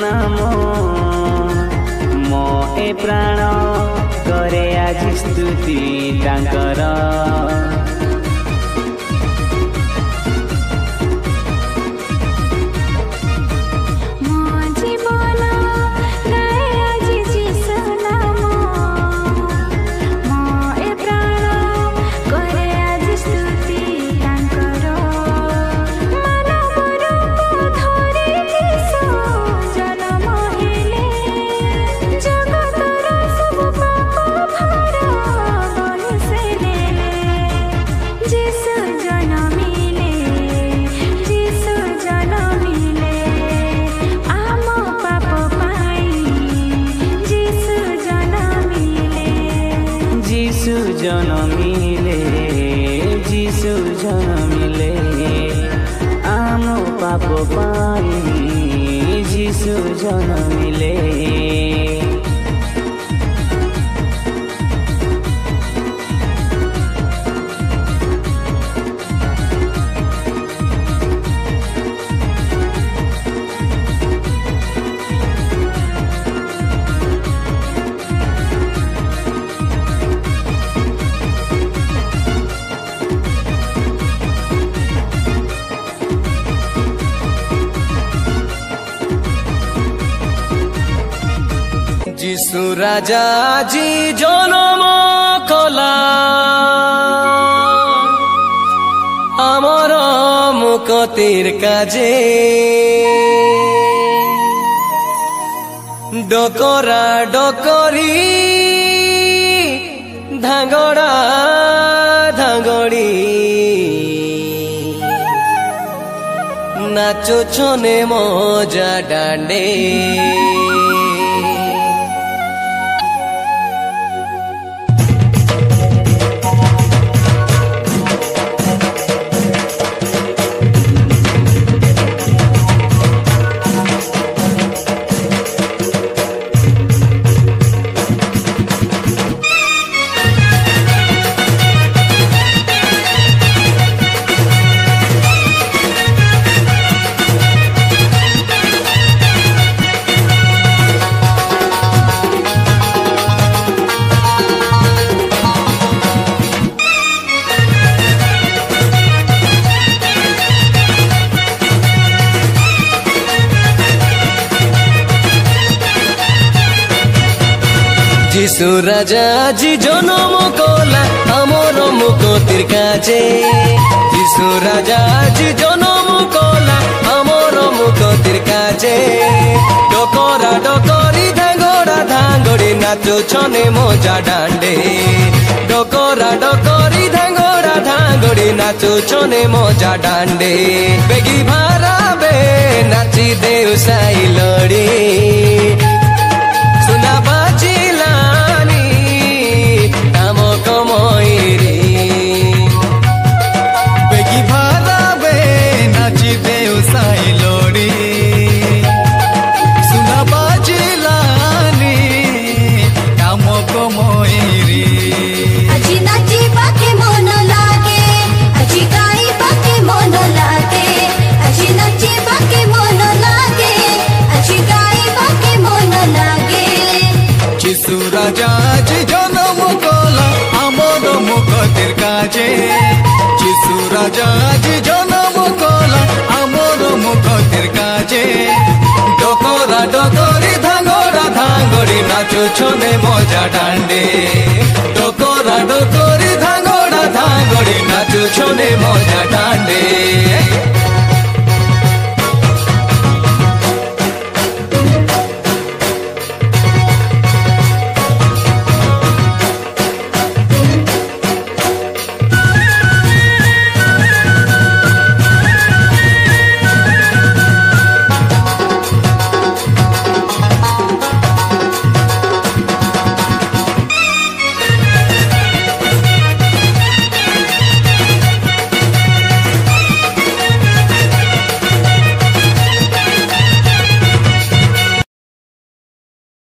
नाम मो ए प्राण करे आज स्तुति तांकर जनमिले जीशु जनमिले आम पाप पाई जीशु जनमिले যিশু রাজা জি জনম কলা আমার মুকতির কাজে ডকরা ডকরি ধাঙ্গড়া ধাঙ্গড়ি নাচো ছনে মজা ডান্ডে যিশু রাজা জি জনম কলা আমার মুকতির কাজে যিশু রাজা জি জনম কলা আমার মুকতির কাজে ডকরা ডকরি ধাঙ্গড়া ধাঙ্গড়ি নাচো ছনে মজা ডান্ডে ডকরা ডকরি ধাঙ্গড়া ধাঙ্গড়ি নাচো ছনে মজা ডান্ডে বেগি ভারাবে নাচি দেউ সাই লড়ি সুনা বাজিলানি নাম কমইরি বেগি ভারাবে নাচি দেউ সাই লড়ি সুনা বাজিলানি নাম কমইরি আজি নাচি বাকে মন লাগে আজি গাই বাকে মন লাগে আজি নাচি বাকে মন লাগে আজি গাই বাকে মন লাগে যিশু রাজা জি জনম কলা আমার মুকতির কাজে যিশু রাজা জি জনম কলা আমার মুকতির কাজে ডকরা ডকরি ধাঙ্গড়া ধাঙ্গড়ি নাচো ছনে মজা ডান্ডে ডকরা ডকরি ধাঙ্গড়া ধাঙ্গড়ি নাচো ছনে মজা ডান্ডে